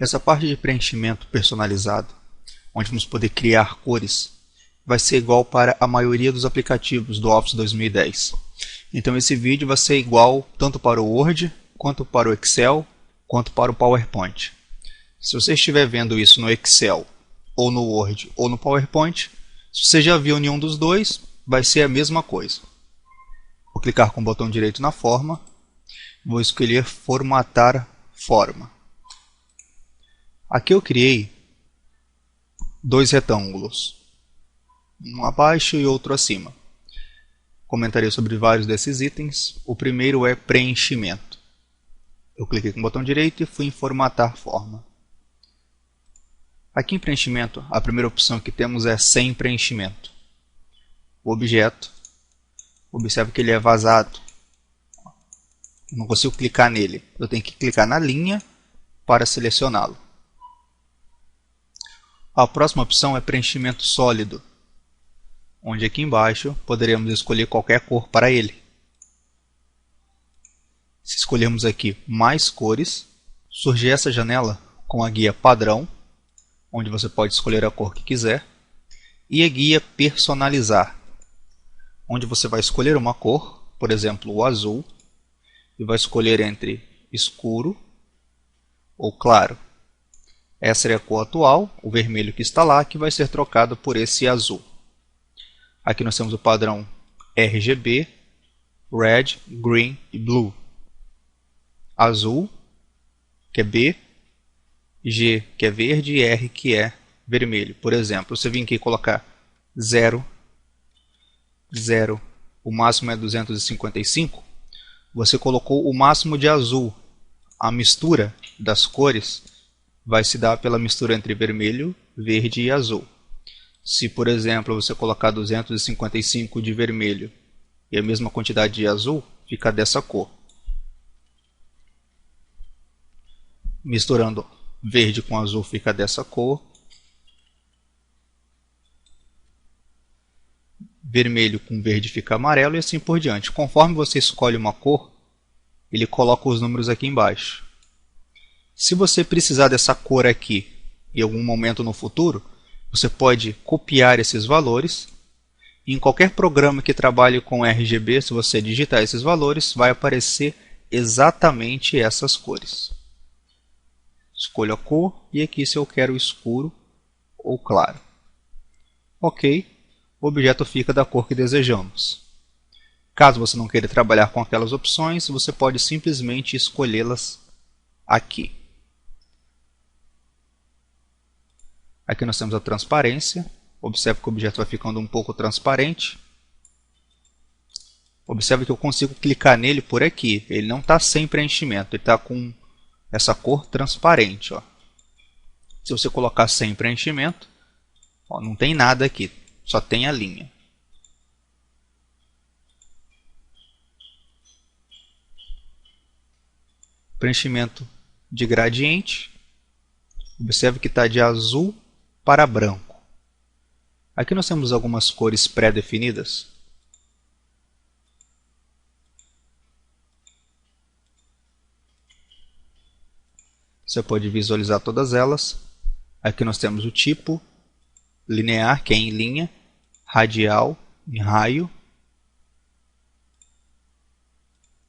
Essa parte de preenchimento personalizado, onde vamos poder criar cores, vai ser igual para a maioria dos aplicativos do Office 2010. Então esse vídeo vai ser igual tanto para o Word, quanto para o Excel, quanto para o PowerPoint. Se você estiver vendo isso no Excel, ou no Word, ou no PowerPoint, se você já viu nenhum dos dois, vai ser a mesma coisa. Vou clicar com o botão direito na forma, vou escolher formatar forma. Aqui eu criei dois retângulos, um abaixo e outro acima. Comentarei sobre vários desses itens. O primeiro é preenchimento. Eu cliquei com o botão direito e fui em formatar forma. Aqui em preenchimento, a primeira opção que temos é sem preenchimento. O objeto, observe que ele é vazado. Não consigo clicar nele. Eu tenho que clicar na linha para selecioná-lo. A próxima opção é preenchimento sólido, onde aqui embaixo poderemos escolher qualquer cor para ele. Se escolhermos aqui mais cores, surge essa janela com a guia padrão, onde você pode escolher a cor que quiser, e a guia personalizar, onde você vai escolher uma cor, por exemplo o azul, e vai escolher entre escuro ou claro. Essa é a cor atual, o vermelho que está lá, que vai ser trocado por esse azul. Aqui nós temos o padrão RGB, Red, Green e Blue. Azul, que é B, G, que é verde, e R, que é vermelho. Por exemplo, você vem aqui colocar 0, 0, o máximo é 255, você colocou o máximo de azul. A mistura das cores vai se dar pela mistura entre vermelho, verde e azul. Se, por exemplo, você colocar 255 de vermelho e a mesma quantidade de azul, fica dessa cor. Misturando verde com azul fica dessa cor. Vermelho com verde fica amarelo e assim por diante. Conforme você escolhe uma cor, ele coloca os números aqui embaixo. Se você precisar dessa cor aqui em algum momento no futuro, você pode copiar esses valores. Em qualquer programa que trabalhe com RGB, se você digitar esses valores, vai aparecer exatamente essas cores. Escolho a cor e aqui se eu quero escuro ou claro. Ok, o objeto fica da cor que desejamos. Caso você não queira trabalhar com aquelas opções, você pode simplesmente escolhê-las aqui. Aqui nós temos a transparência. Observe que o objeto vai ficando um pouco transparente. Observe que eu consigo clicar nele por aqui. Ele não está sem preenchimento, ele está com essa cor transparente. Ó. Se você colocar sem preenchimento, ó, não tem nada aqui, só tem a linha. Preenchimento de gradiente. Observe que está de azul para branco. Aqui nós temos algumas cores pré-definidas. Você pode visualizar todas elas. Aqui nós temos o tipo, linear, que é em linha, radial, em raio,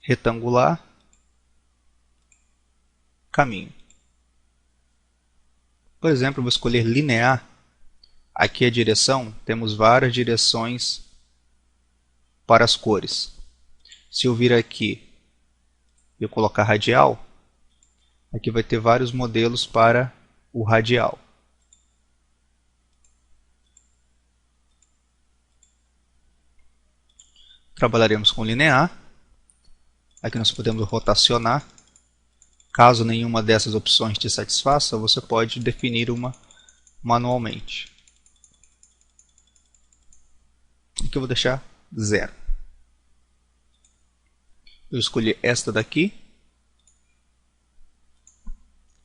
retangular, caminho. Por exemplo, eu vou escolher linear. Aqui a direção, temos várias direções para as cores. Se eu vir aqui e eu colocar radial, aqui vai ter vários modelos para o radial. Trabalharemos com linear. Aqui nós podemos rotacionar. Caso nenhuma dessas opções te satisfaça, você pode definir uma manualmente. Aqui eu vou deixar 0. Eu escolhi esta daqui.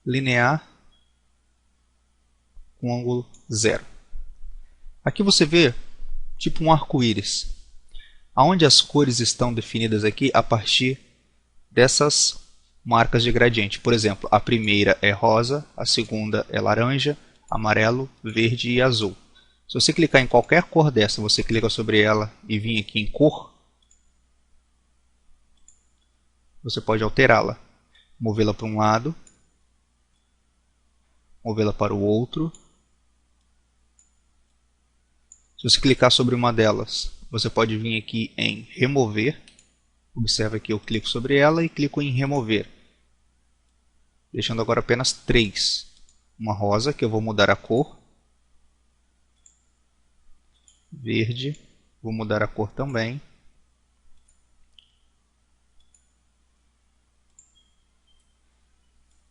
Linear com ângulo 0. Aqui você vê tipo um arco-íris, onde as cores estão definidas aqui a partir dessas marcas de gradiente. Por exemplo, a primeira é rosa, a segunda é laranja, amarelo, verde e azul. Se você clicar em qualquer cor dessa, você clica sobre ela e vir aqui em cor, você pode alterá-la. Movê-la para um lado, movê-la para o outro. Se você clicar sobre uma delas, você pode vir aqui em remover. Observe que eu clico sobre ela e clico em remover, deixando agora apenas 3. Uma rosa, que eu vou mudar a cor. Verde, vou mudar a cor também.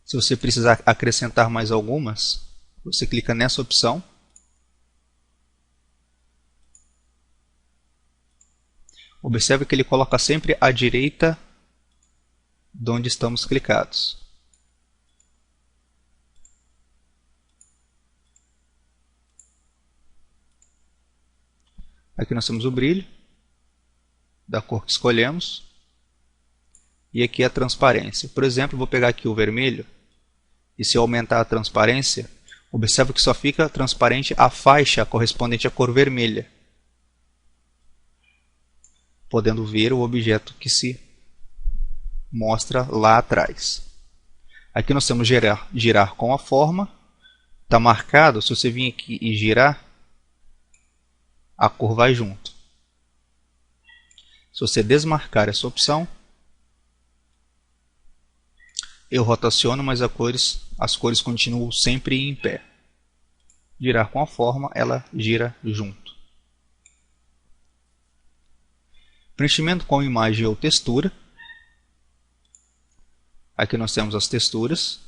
Se você precisar acrescentar mais algumas, você clica nessa opção. Observe que ele coloca sempre à direita de onde estamos clicados. Aqui nós temos o brilho da cor que escolhemos. E aqui a transparência. Por exemplo, vou pegar aqui o vermelho. E se eu aumentar a transparência, observe que só fica transparente a faixa correspondente à cor vermelha, podendo ver o objeto que se mostra lá atrás. Aqui nós temos girar com a forma. Está marcado, se você vir aqui e girar, a cor vai junto. Se você desmarcar essa opção, eu rotaciono, mas as cores continuam sempre em pé. Girar com a forma, ela gira junto. Preenchimento com imagem ou textura. Aqui nós temos as texturas.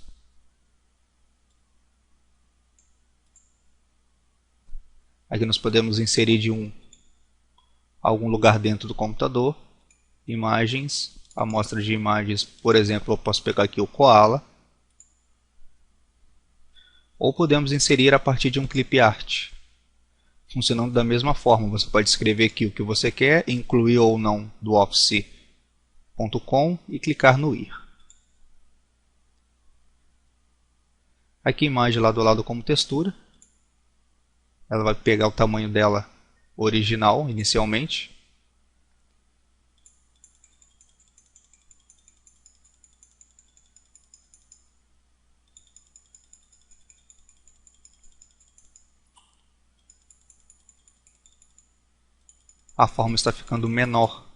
Aqui nós podemos inserir de algum lugar dentro do computador. Imagens, amostra de imagens, por exemplo, eu posso pegar aqui o koala. Ou podemos inserir a partir de um clip art. Funcionando da mesma forma, você pode escrever aqui o que você quer, incluir ou não do office.com e clicar no ir. Aqui a imagem lá do lado como textura. Ela vai pegar o tamanho dela original inicialmente. A forma está ficando menor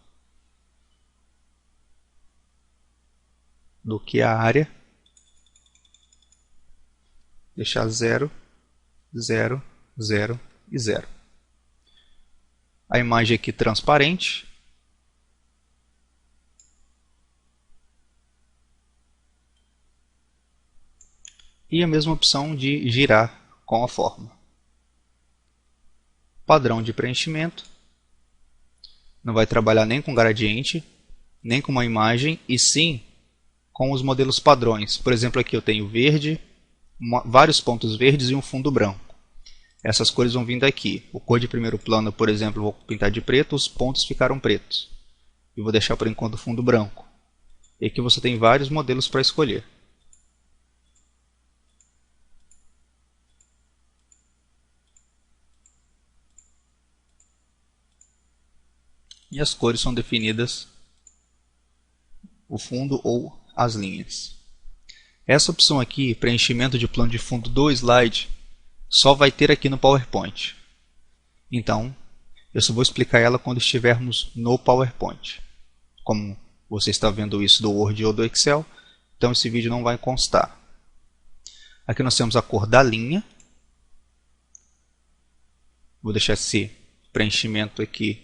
do que a área. Deixar 0, 0, 0 e 0. A imagem aqui transparente. E a mesma opção de girar com a forma. Padrão de preenchimento. Não vai trabalhar nem com gradiente, nem com uma imagem, e sim com os modelos padrões. Por exemplo, aqui eu tenho verde, vários pontos verdes e um fundo branco. Essas cores vão vindo aqui. O cor de primeiro plano, por exemplo, eu vou pintar de preto, os pontos ficaram pretos. E vou deixar por enquanto o fundo branco. E aqui você tem vários modelos para escolher. E as cores são definidas, o fundo ou as linhas. Essa opção aqui, preenchimento de plano de fundo do slide, só vai ter aqui no PowerPoint. Então, eu só vou explicar ela quando estivermos no PowerPoint. Como você está vendo isso do Word ou do Excel, então esse vídeo não vai constar. Aqui nós temos a cor da linha. Vou deixar esse preenchimento aqui.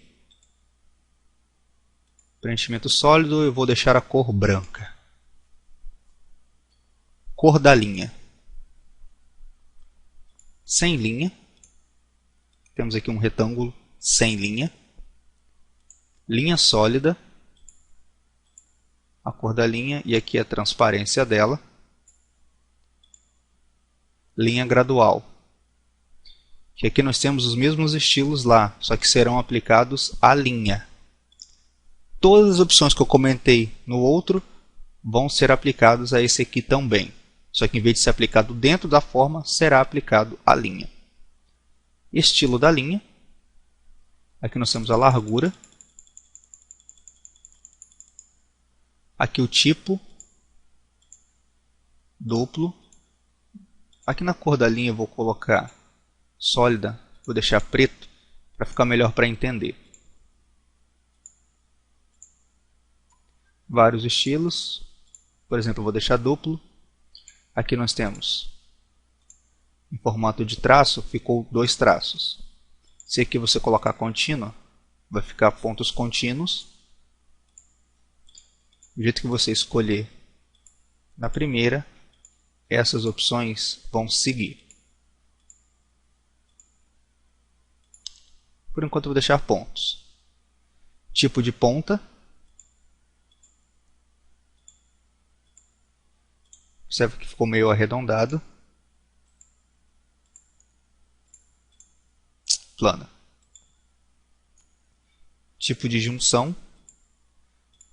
Preenchimento sólido, eu vou deixar a cor branca. Cor da linha. Sem linha. Temos aqui um retângulo sem linha. Linha sólida. A cor da linha e aqui a transparência dela. Linha gradual. Que aqui nós temos os mesmos estilos lá, só que serão aplicados à linha. Todas as opções que eu comentei no outro vão ser aplicados a esse aqui também. Só que em vez de ser aplicado dentro da forma, será aplicado a linha. Estilo da linha. Aqui nós temos a largura. Aqui o tipo. Duplo. Aqui na cor da linha eu vou colocar sólida. Vou deixar preto para ficar melhor para entender. Vários estilos. Por exemplo, eu vou deixar duplo. Aqui nós temos, em formato de traço, ficou 2 traços. Se aqui você colocar contínua, vai ficar pontos contínuos. Do jeito que você escolher na primeira, essas opções vão seguir. Por enquanto eu vou deixar pontos. Tipo de ponta. Observe que ficou meio arredondado. Plana. Tipo de junção.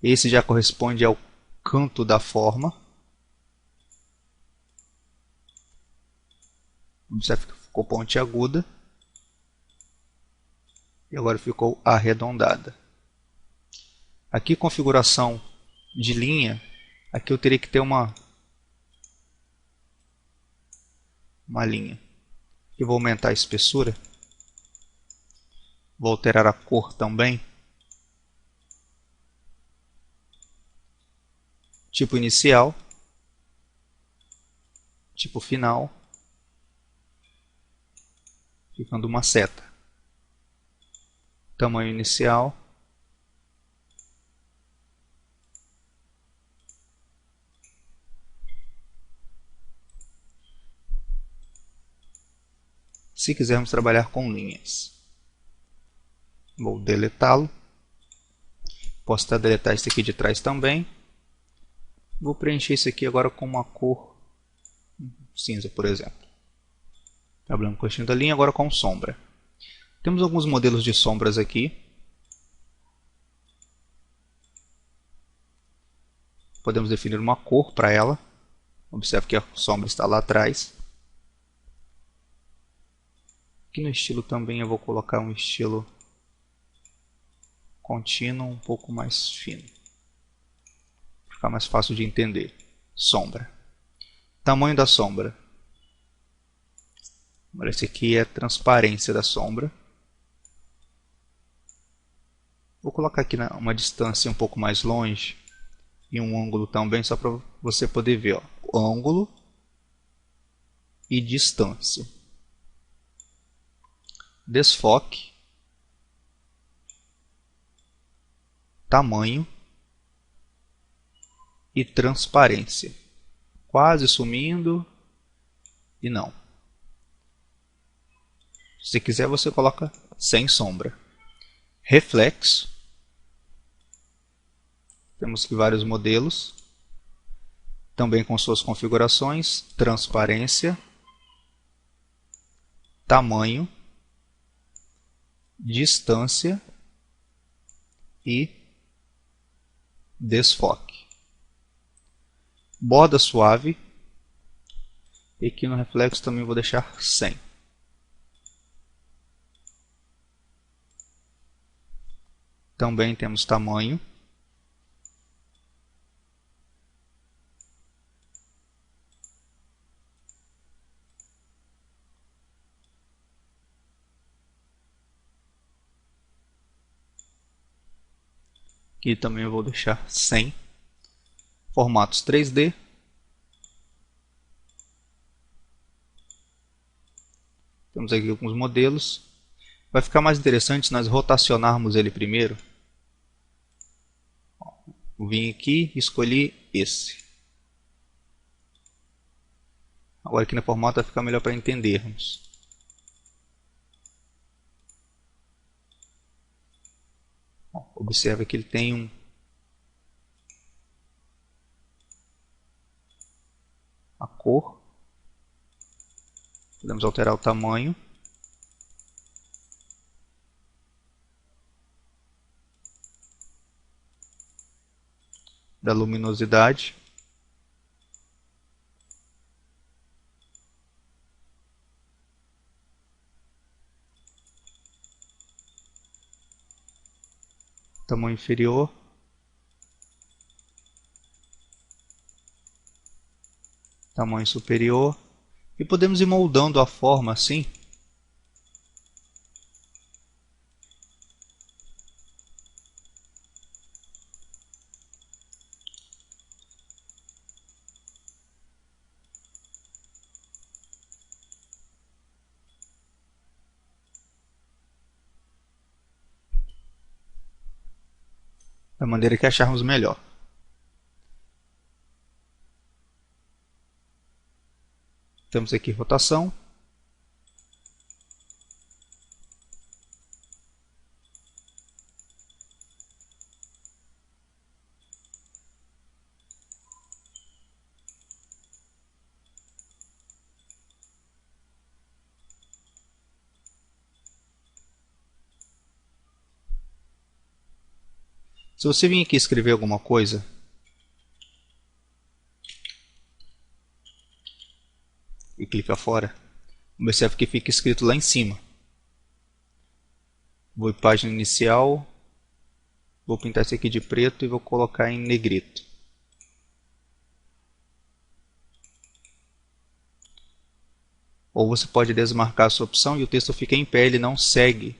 Esse já corresponde ao canto da forma. Observe que ficou pontiaguda. E agora ficou arredondada. Aqui configuração de linha. Aqui eu teria que ter uma linha. Eu vou aumentar a espessura. Vou alterar a cor também. Tipo inicial. Tipo final. Ficando uma seta. Tamanho inicial. Se quisermos trabalhar com linhas. Vou deletá-lo. Posso até deletar esse aqui de trás também. Vou preencher esse aqui agora com uma cor cinza, por exemplo. Trabalhando com o coxinho da linha, agora com sombra. Temos alguns modelos de sombras aqui. Podemos definir uma cor para ela. Observe que a sombra está lá atrás. Aqui no estilo também eu vou colocar um estilo contínuo, um pouco mais fino. Para ficar mais fácil de entender. Sombra. Tamanho da sombra. Agora esse aqui é a transparência da sombra. Vou colocar aqui uma distância um pouco mais longe. E um ângulo também, só para você poder ver. Ó. Ângulo e distância. Desfoque. Tamanho. E transparência. Quase sumindo. E não. Se quiser você coloca sem sombra. Reflexo. Temos aqui vários modelos. Também com suas configurações. Transparência. Tamanho. Distância. E desfoque. Borda suave. E aqui no reflexo também vou deixar 100. Também temos tamanho. Aqui também eu vou deixar 100. Formatos 3D. Temos aqui alguns modelos. Vai ficar mais interessante se nós rotacionarmos ele primeiro. Eu vim aqui e escolhi esse. Agora aqui no formato vai ficar melhor para entendermos. Observe que ele tem a cor. Podemos alterar o tamanho. Da luminosidade. tamanho inferior, tamanho superior, e podemos ir moldando a forma assim, da maneira que acharmos melhor. Temos aqui rotação. Se você vir aqui escrever alguma coisa, e clica fora, observe que fica escrito lá em cima. Vou em página inicial, vou pintar isso aqui de preto e vou colocar em negrito. Ou você pode desmarcar a sua opção e o texto fica em pé, ele não segue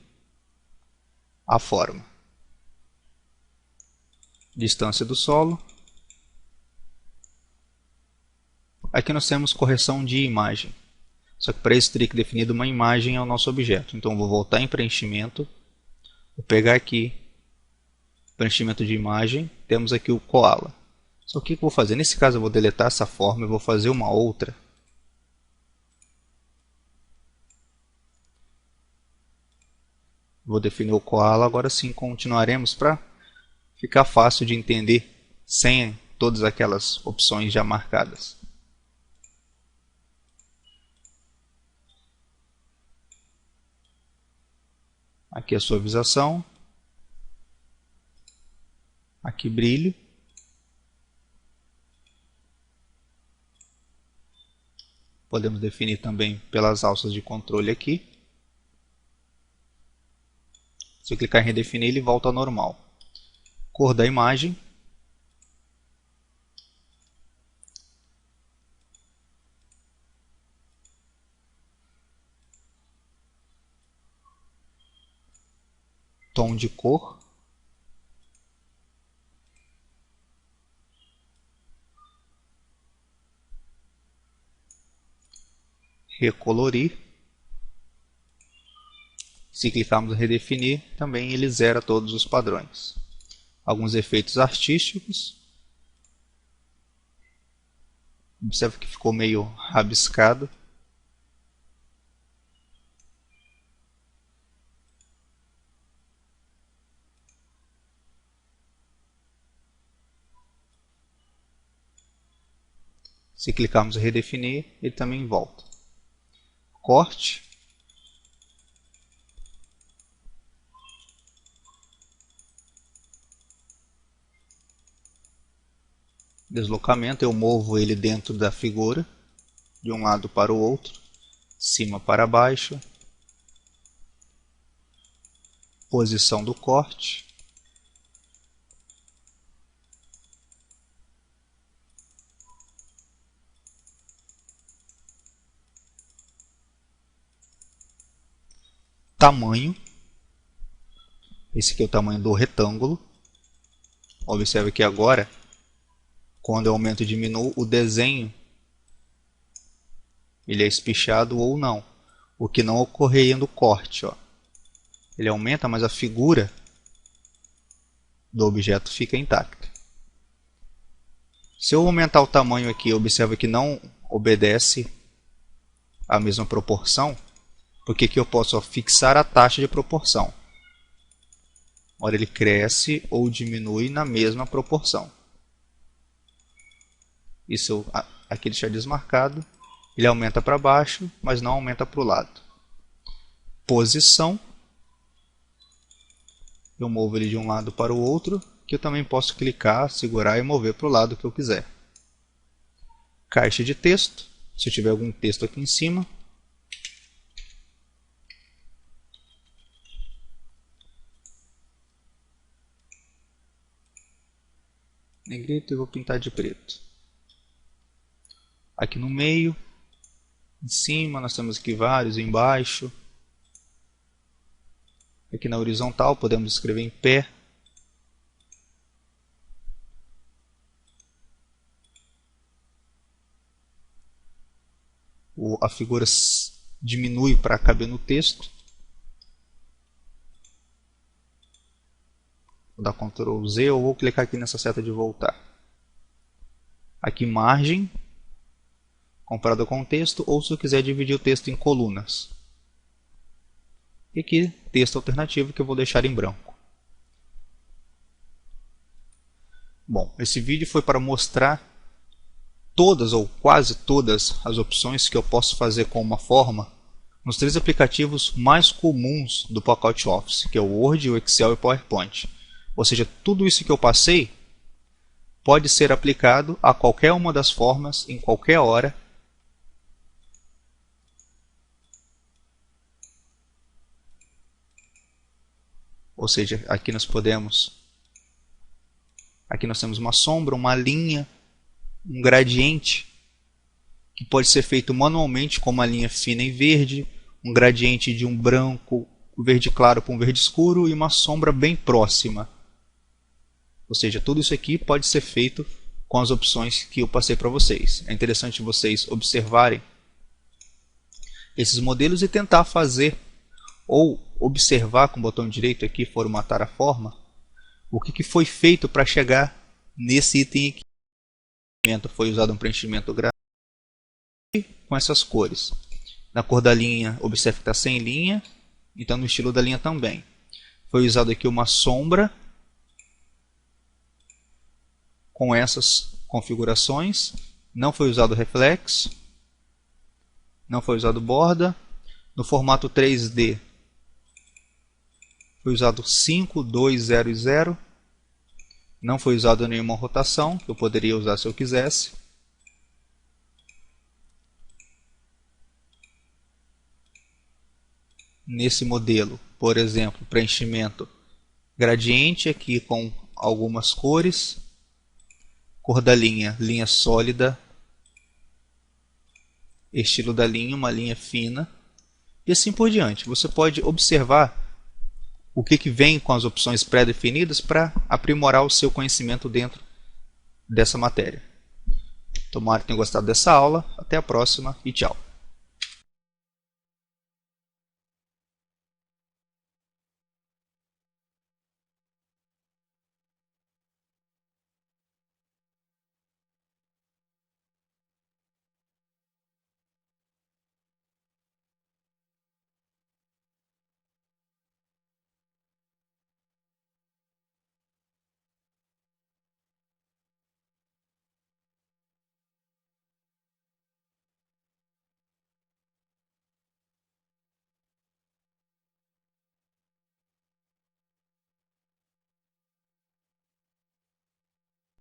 a forma. Distância do solo. Aqui nós temos correção de imagem. Só que para isso teria que definir uma imagem ao nosso objeto. Então vou voltar em preenchimento. Vou pegar aqui preenchimento de imagem. Temos aqui o koala. Só que o que eu vou fazer? Nesse caso eu vou deletar essa forma e vou fazer uma outra. Vou definir o koala. Agora sim continuaremos para ficar fácil de entender sem todas aquelas opções já marcadas. Aqui a suavização, aqui brilho, podemos definir também pelas alças de controle aqui. Se eu clicar em redefinir, ele volta ao normal. Cor da imagem, tom de cor, recolorir. Se clicarmos em redefinir, também ele zera todos os padrões. Alguns efeitos artísticos. Observe que ficou meio rabiscado. Se clicarmos em redefinir, ele também volta. Corte. Deslocamento, eu movo ele dentro da figura, de um lado para o outro, cima para baixo. Posição do corte. Tamanho. Esse aqui é o tamanho do retângulo. Observe que agora, quando eu aumento e diminuo, o desenho ele é espichado ou não. O que não ocorreria no corte. Ó. Ele aumenta, mas a figura do objeto fica intacta. Se eu aumentar o tamanho aqui, observa que não obedece à mesma proporção, porque aqui eu posso fixar a taxa de proporção. Ora, ele cresce ou diminui na mesma proporção. Isso aqui deixar desmarcado. Ele aumenta para baixo, mas não aumenta para o lado. Posição. Eu movo ele de um lado para o outro, que eu também posso clicar, segurar e mover para o lado que eu quiser. Caixa de texto. Se eu tiver algum texto aqui em cima. negrito e vou pintar de preto. Aqui no meio, em cima, nós temos aqui vários, embaixo. Aqui na horizontal podemos escrever em pé. A figura diminui para caber no texto. Vou dar Ctrl Z ou vou clicar aqui nessa seta de voltar. Aqui margem, comparado com o texto, ou se eu quiser dividir o texto em colunas. E aqui texto alternativo que eu vou deixar em branco. Bom, esse vídeo foi para mostrar todas ou quase todas as opções que eu posso fazer com uma forma nos 3 aplicativos mais comuns do pacote Office, que é o Word, o Excel e o PowerPoint. Ou seja, tudo isso que eu passei pode ser aplicado a qualquer uma das formas, em qualquer hora. Ou seja, aqui nós temos uma sombra, uma linha, um gradiente, que pode ser feito manualmente com uma linha fina em verde, um gradiente de um branco, verde claro para um verde escuro e uma sombra bem próxima. Ou seja, tudo isso aqui pode ser feito com as opções que eu passei para vocês. É interessante vocês observarem esses modelos e tentar fazer ou observar com o botão direito aqui, formatar a forma, o que foi feito para chegar nesse item aqui. Foi usado um preenchimento gráfico com essas cores. Na cor da linha, observe que está sem linha, então no estilo da linha também. Foi usado aqui uma sombra com essas configurações. Não foi usado reflexo, não foi usado borda. No formato 3D foi usado 5200. Não foi usado nenhuma rotação, que eu poderia usar se eu quisesse. Nesse modelo, por exemplo, preenchimento gradiente aqui com algumas cores. Cor da linha, linha sólida. Estilo da linha, uma linha fina. E assim por diante. Você pode observar o que vem com as opções pré-definidas para aprimorar o seu conhecimento dentro dessa matéria. Tomara que tenham gostado dessa aula. Até a próxima e tchau.